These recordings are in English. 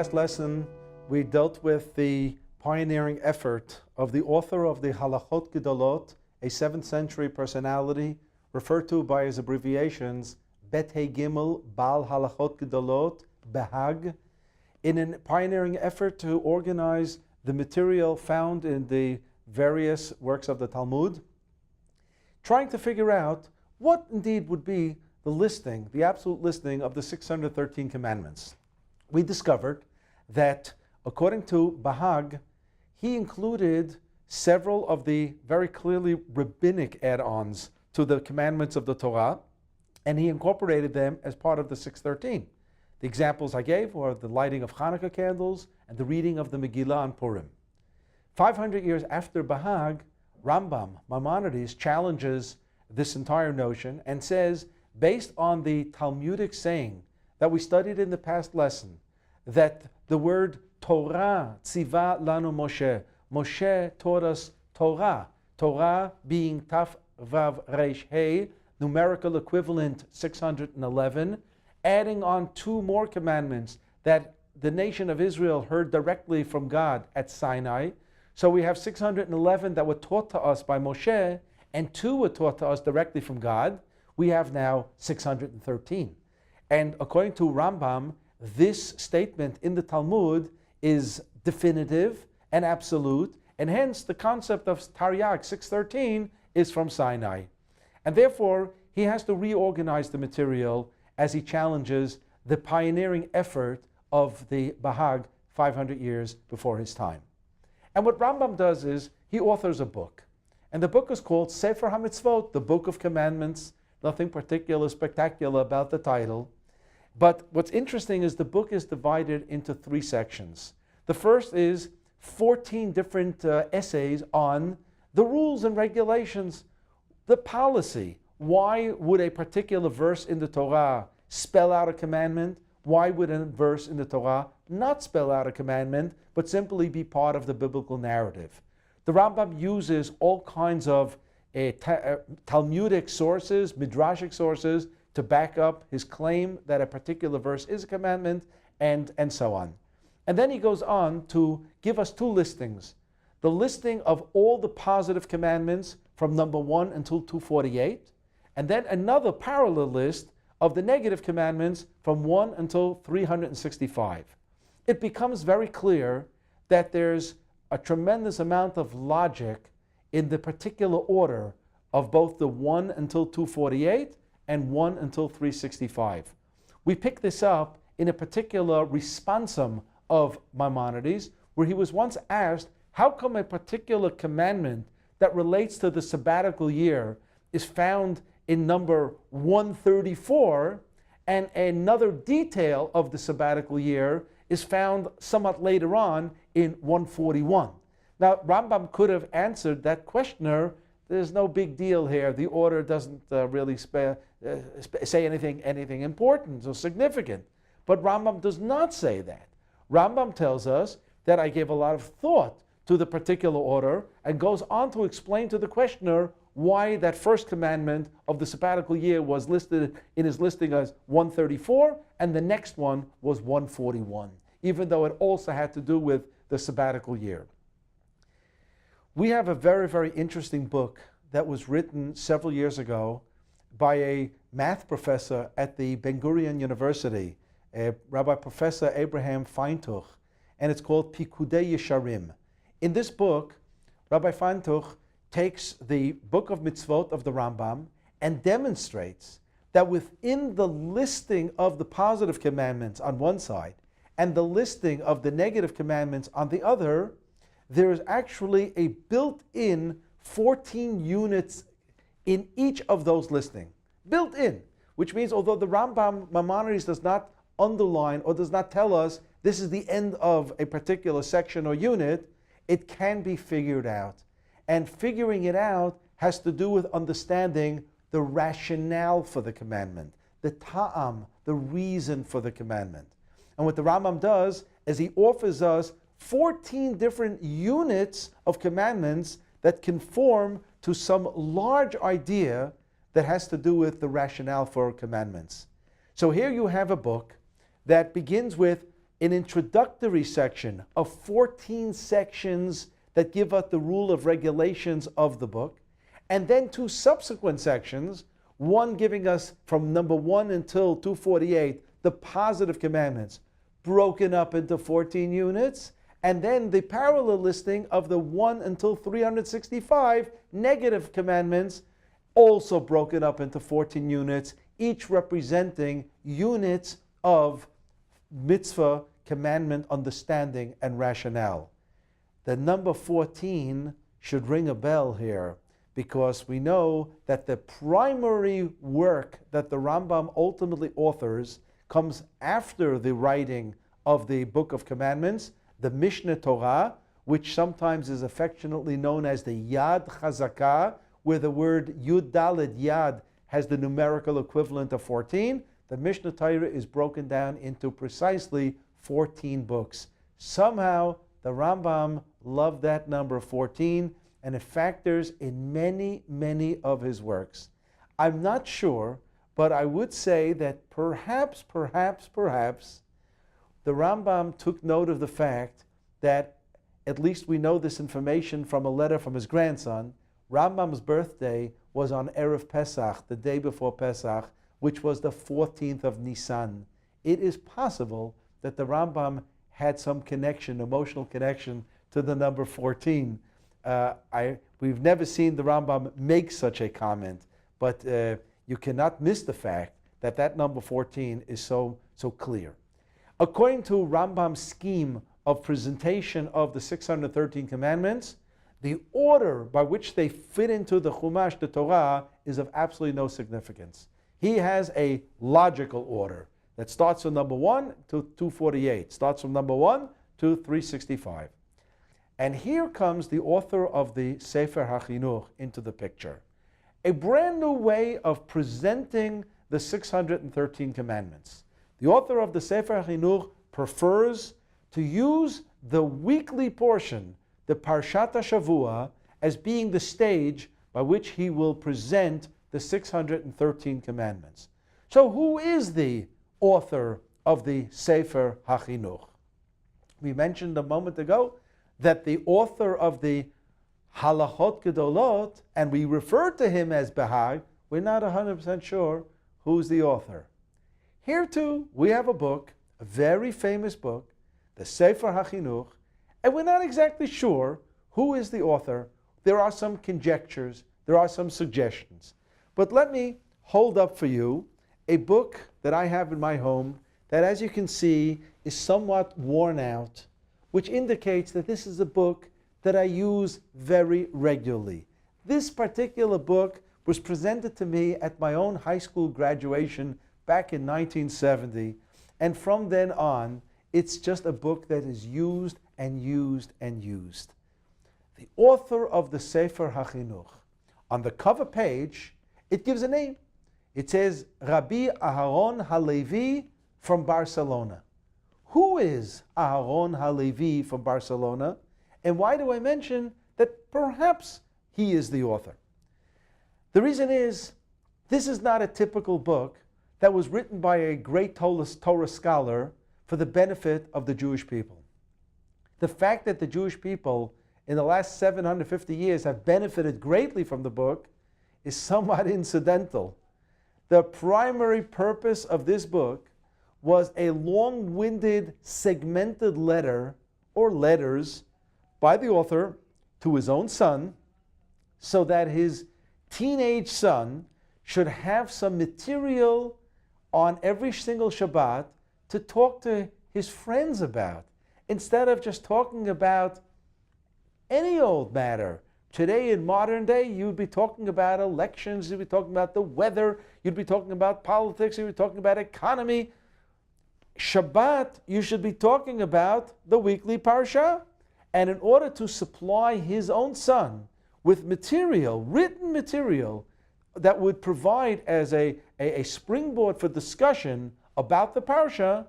last lesson, we dealt with the pioneering effort of the author of the Halachot Gedolot, a 7th century personality referred to by his abbreviations Bet He Gimel Bal Halachot Gedolot, Behag, in a pioneering effort to organize the material found in the various works of the Talmud, trying to figure out what indeed would be the listing, the absolute listing of the 613 commandments. We discovered that according to Behag, he included several of the very clearly rabbinic add-ons to the commandments of the Torah, and he incorporated them as part of the 613. The examples I gave were the lighting of Hanukkah candles and the reading of the Megillah on Purim. 500 years after Behag, Rambam, Maimonides, challenges this entire notion and says, based on the Talmudic saying that we studied in the past lesson, that the word Torah, tziva lanu Moshe, Moshe taught us Torah, Torah being Taf Vav Reish He, numerical equivalent 611, adding on 2 more commandments that the nation of Israel heard directly from God at Sinai. So we have 611 that were taught to us by Moshe, and 2 were taught to us directly from God. We have now 613. And according to Rambam, this statement in the Talmud is definitive and absolute, and hence the concept of Taryag 613 is from Sinai. And therefore, he has to reorganize the material as he challenges the pioneering effort of the Behag 500 years before his time. And what Rambam does is he authors a book. And the book is called Sefer HaMitzvot, the Book of Commandments. Nothing particular spectacular about the title. But what's interesting is the book is divided into 3 sections. The first is 14 different essays on the rules and regulations, the policy. Why would a particular verse in the Torah spell out a commandment? Why would a verse in the Torah not spell out a commandment, but simply be part of the biblical narrative? The Rambam uses all kinds of Talmudic sources, Midrashic sources, to back up his claim that a particular verse is a commandment, and so on. And then he goes on to give us 2 listings. The listing of all the positive commandments from number 1 until 248, and then another parallel list of the negative commandments from 1 until 365. It becomes very clear that there's a tremendous amount of logic in the particular order of both the 1 until 248 and 1 until 365. We pick this up in a particular responsum of Maimonides, where he was once asked, how come a particular commandment that relates to the sabbatical year is found in number 134, and another detail of the sabbatical year is found somewhat later on in 141. Now, Rambam could have answered that questioner, there's no big deal here. The order doesn't really say anything important or significant. But Rambam does not say that. Rambam tells us that I gave a lot of thought to the particular order and goes on to explain to the questioner why that first commandment of the sabbatical year was listed in his listing as 134 and the next one was 141, even though it also had to do with the sabbatical year. We have a very, very interesting book that was written several years ago by a math professor at the Ben Gurion University, Rabbi Professor Abraham Feintuch, and it's called Pikudei Yesharim. In this book, Rabbi Feintuch takes the book of mitzvot of the Rambam and demonstrates that within the listing of the positive commandments on one side and the listing of the negative commandments on the other, there is actually a built-in 14 units in each of those listings. Built in, which means although the Rambam Maimonides does not underline or does not tell us this is the end of a particular section or unit, it can be figured out. And figuring it out has to do with understanding the rationale for the commandment, the ta'am, the reason for the commandment. And what the Rambam does is he offers us 14 different units of commandments that conform to some large idea that has to do with the rationale for commandments. So here you have a book that begins with an introductory section of 14 sections that give us the rule of regulations of the book, and then 2 subsequent sections, one giving us from number 1 until 248 the positive commandments, broken up into 14 units, and then the parallel listing of the 1 until 365 negative commandments, also broken up into 14 units, each representing units of mitzvah, commandment, understanding, and rationale. The number 14 should ring a bell here, because we know that the primary work that the Rambam ultimately authors comes after the writing of the Book of Commandments, the Mishnah Torah, which sometimes is affectionately known as the Yad Chazakah, where the word Yud Daled Yad has the numerical equivalent of 14. The Mishnah Torah is broken down into precisely 14 books. Somehow, the Rambam loved that number 14, and it factors in many, many of his works. I'm not sure, but I would say that perhaps, the Rambam took note of the fact that, at least we know this information from a letter from his grandson, Rambam's birthday was on Erev Pesach, the day before Pesach, which was the 14th of Nisan. It is possible that the Rambam had some connection, emotional connection, to the number 14. We've never seen the Rambam make such a comment, but you cannot miss the fact that that number 14 is so clear. According to Rambam's scheme of presentation of the 613 commandments, the order by which they fit into the Chumash, the Torah, is of absolutely no significance. He has a logical order that starts from number 1 to 248, starts from number 1 to 365. And here comes the author of the Sefer HaChinuch into the picture. A brand new way of presenting the 613 commandments. The author of the Sefer HaChinuch prefers to use the weekly portion, the Parshat HaShavua, as being the stage by which he will present the 613 commandments. So who is the author of the Sefer HaChinuch? We mentioned a moment ago that the author of the Halachot Gedolot, and we refer to him as Bahag, we're not 100% sure who's the author. Here too, we have a book, a very famous book, the Sefer HaChinuch, and we're not exactly sure who is the author. There are some conjectures, there are some suggestions. But let me hold up for you a book that I have in my home that, as you can see, is somewhat worn out, which indicates that this is a book that I use very regularly. This particular book was presented to me at my own high school graduation back in 1970, and from then on, it's just a book that is used and used and used. The author of the Sefer HaChinuch, on the cover page, it gives a name. It says Rabbi Aharon Halevi from Barcelona. Who is Aharon Halevi from Barcelona? And why do I mention that perhaps he is the author? The reason is, this is not a typical book that was written by a great Torah scholar for the benefit of the Jewish people. The fact that the Jewish people in the last 750 years have benefited greatly from the book is somewhat incidental. The primary purpose of this book was a long-winded, segmented letter or letters by the author to his own son, so that his teenage son should have some material on every single Shabbat to talk to his friends about, instead of just talking about any old matter. Today, in modern day, you'd be talking about elections, you'd be talking about the weather, you'd be talking about politics, you'd be talking about economy. Shabbat, you should be talking about the weekly parsha. And in order to supply his own son with material, written material, that would provide as a springboard for discussion about the parsha,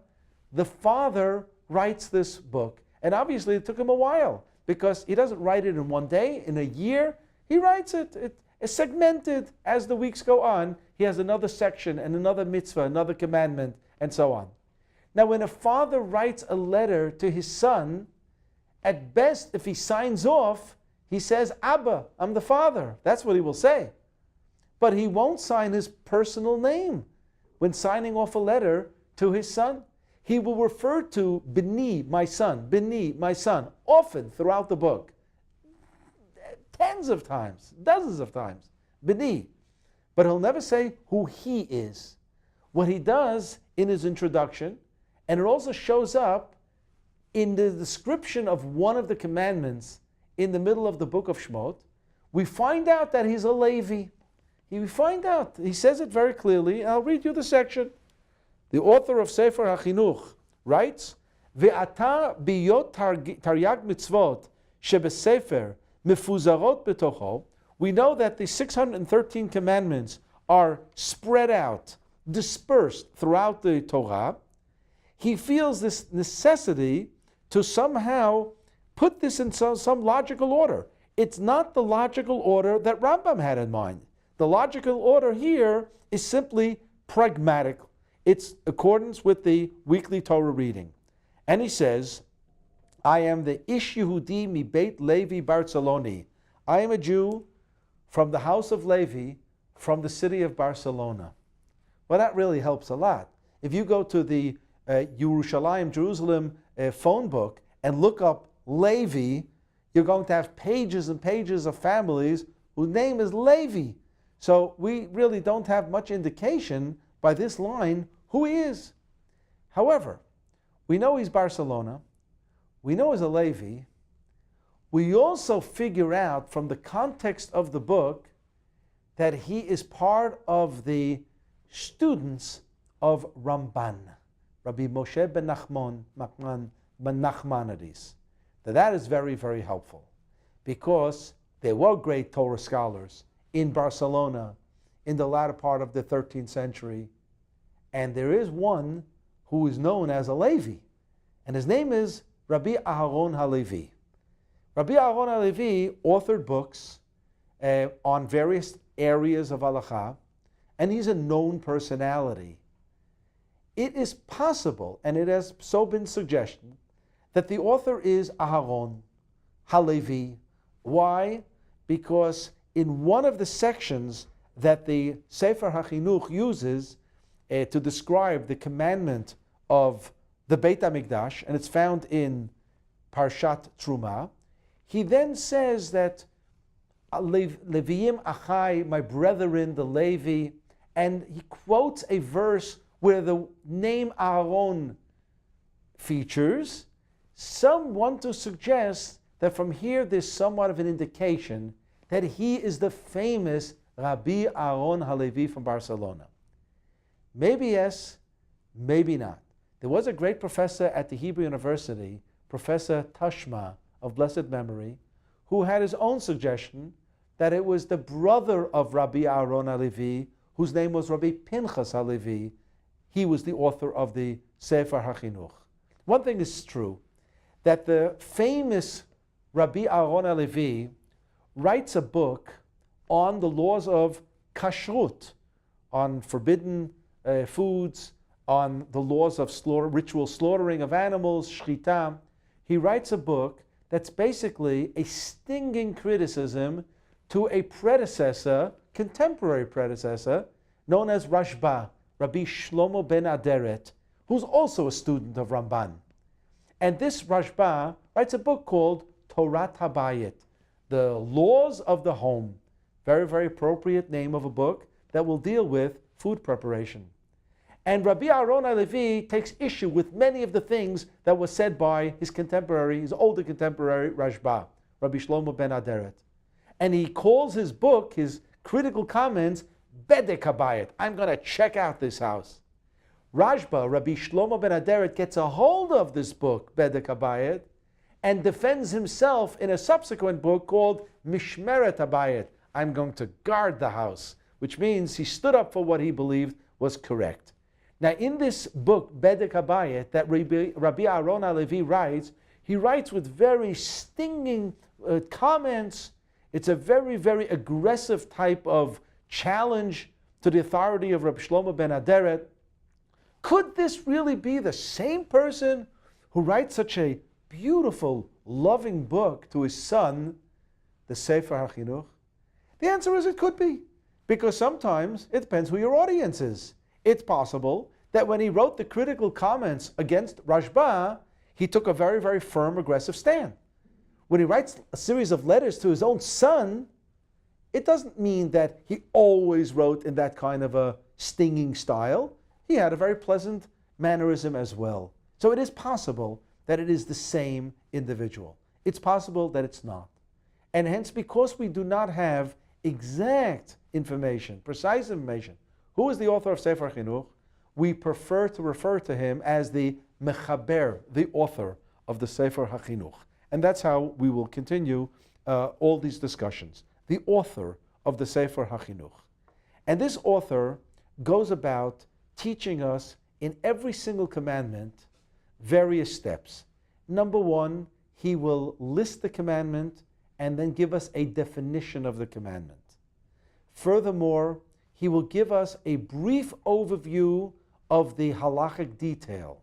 the father writes this book. And obviously it took him a while, because he doesn't write it in one day, in a year. He writes it. It's segmented as the weeks go on. He has another section and another mitzvah, another commandment, and so on. Now, when a father writes a letter to his son, at best, if he signs off, he says, Abba, I'm the father. That's what he will say. But he won't sign his personal name when signing off a letter to his son. He will refer to Bini, my son, often throughout the book. Tens of times, dozens of times. Bini. But he'll never say who he is. What he does in his introduction, and it also shows up in the description of one of the commandments in the middle of the book of Shmot, we find out that he's a Levi. We find out. He says it very clearly. I'll read you the section. The author of Sefer HaChinuch writes, Ve'ata biyot taryag mitzvot shebesefer mefuzarot betocho. We know that the 613 commandments are spread out, dispersed throughout the Torah. He feels this necessity to somehow put this in some logical order. It's not the logical order that Rambam had in mind. The logical order here is simply pragmatic. It's accordance with the weekly Torah reading. And he says, I am the Ish Yehudi mi Beit Levi Barceloni. I am a Jew from the house of Levi, from the city of Barcelona. Well, that really helps a lot. If you go to the Jerusalem phone book and look up Levi, you're going to have pages and pages of families whose name is Levi. So we really don't have much indication by this line who he is. However, we know he's Barcelona. We know he's a Levi. We also figure out from the context of the book that he is part of the students of Ramban, Rabbi Moshe ben Nachmanides. That is very, very helpful because there were great Torah scholars in Barcelona in the latter part of the 13th century, and there is one who is known as a Levi, and his name is Rabbi Aharon Halevi. Rabbi Aharon Halevi authored books on various areas of halacha, and he's a known personality. It is possible, and it has so been suggested, that the author is Aharon Halevi. Why? Because in one of the sections that the Sefer HaChinuch uses to describe the commandment of the Beit HaMikdash, and it's found in Parshat Truma, he then says that Leviim Achai, my brethren, the Levi, and he quotes a verse where the name Aaron features. Some want to suggest that from here there's somewhat of an indication that he is the famous Rabbi Aharon Halevi from Barcelona. Maybe yes, maybe not. There was a great professor at the Hebrew University, Professor Tashma of blessed memory, who had his own suggestion that it was the brother of Rabbi Aharon Halevi, whose name was Rabbi Pinchas Halevi. He was the author of the Sefer HaChinuch. One thing is true, that the famous Rabbi Aharon Halevi writes a book on the laws of kashrut, on forbidden foods, on the laws of ritual slaughtering of animals, shchita. He writes a book that's basically a stinging criticism to a predecessor, contemporary predecessor, known as Rashba, Rabbi Shlomo ben Aderet, who's also a student of Ramban. And this Rashba writes a book called Torat HaBayit, the laws of the home. Very, very appropriate name of a book that will deal with food preparation. And Rabbi Aharon Halevi takes issue with many of the things that were said by his contemporary, his older contemporary Rashba, Rabbi Shlomo ben Aderet. And he calls his book, his critical comments, Bedek HaBayit. I'm going to check out this house. Rashba, Rabbi Shlomo ben Aderet, gets a hold of this book, Bedek HaBayit, and defends himself in a subsequent book called Mishmeret HaBayit. I'm going to guard the house, which means he stood up for what he believed was correct. Now, in this book, Bedek HaBayit, that Rabbi Aharon Halevi writes, he writes with very stinging comments. It's a very, very aggressive type of challenge to the authority of Rabbi Shlomo ben Aderet, Could this really be the same person who writes such a beautiful, loving book to his son, the Sefer HaChinuch? The answer is it could be, because sometimes it depends who your audience is. It's possible that when he wrote the critical comments against Rashba, he took a very, very firm, aggressive stand. When he writes a series of letters to his own son, it doesn't mean that he always wrote in that kind of a stinging style. He had a very pleasant mannerism as well. So it is possible that it is the same individual. It's possible that it's not. And hence, because we do not have exact information, precise information, who is the author of Sefer Chinuch, we prefer to refer to him as the Mechaber, the author of the Sefer HaChinuch. And that's how we will continue all these discussions. The author of the Sefer HaChinuch. And this author goes about teaching us in every single commandment various steps. Number one, he will list the commandment and then give us a definition of the commandment. Furthermore, he will give us a brief overview of the halachic detail.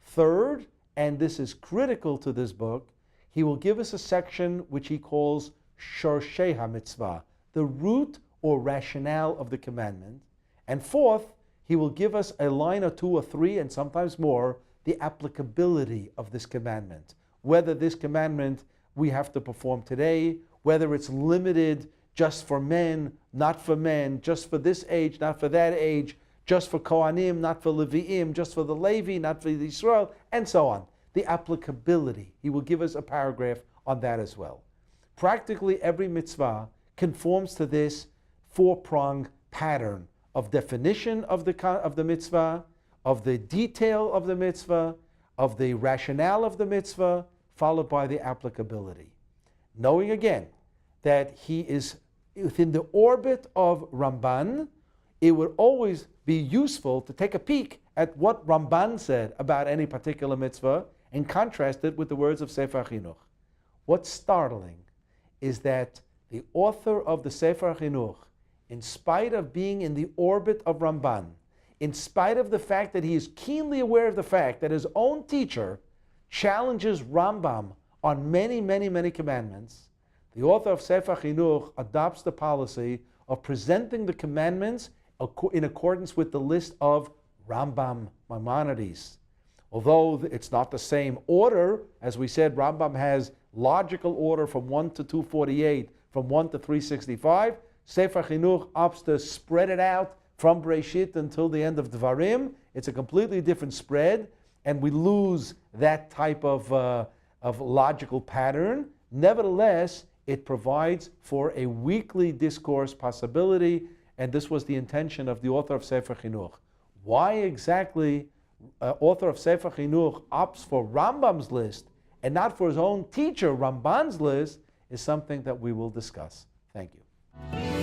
Third, and this is critical to this book, he will give us a section which he calls Shorshei HaMitzvah, the root or rationale of the commandment. And fourth, he will give us a line or two or three, and sometimes more, the applicability of this commandment. Whether this commandment we have to perform today, whether it's limited just for men, not for men, just for this age, not for that age, just for Kohanim, not for Levi'im, just for the Levi, not for the Israel, and so on. The applicability. He will give us a paragraph on that as well. Practically every mitzvah conforms to this four-pronged pattern of definition of the mitzvah, of the detail of the mitzvah, of the rationale of the mitzvah, followed by the applicability. Knowing again that he is within the orbit of Ramban, it would always be useful to take a peek at what Ramban said about any particular mitzvah and contrast it with the words of Sefer Chinuch. What's startling is that the author of the Sefer Chinuch, in spite of being in the orbit of Ramban, in spite of the fact that he is keenly aware of the fact that his own teacher challenges Rambam on many, many, many commandments, the author of Sefer Chinuch adopts the policy of presenting the commandments in accordance with the list of Rambam Maimonides. Although it's not the same order, as we said, Rambam has logical order from 1 to 248, from 1 to 365. Sefer Chinuch opts to spread it out from Breshit until the end of Dvarim. It's a completely different spread, and we lose that type of logical pattern. Nevertheless, it provides for a weekly discourse possibility, and this was the intention of the author of Sefer Chinuch. Why exactly author of Sefer Chinuch opts for Rambam's list and not for his own teacher Ramban's list is something that we will discuss. Thank you.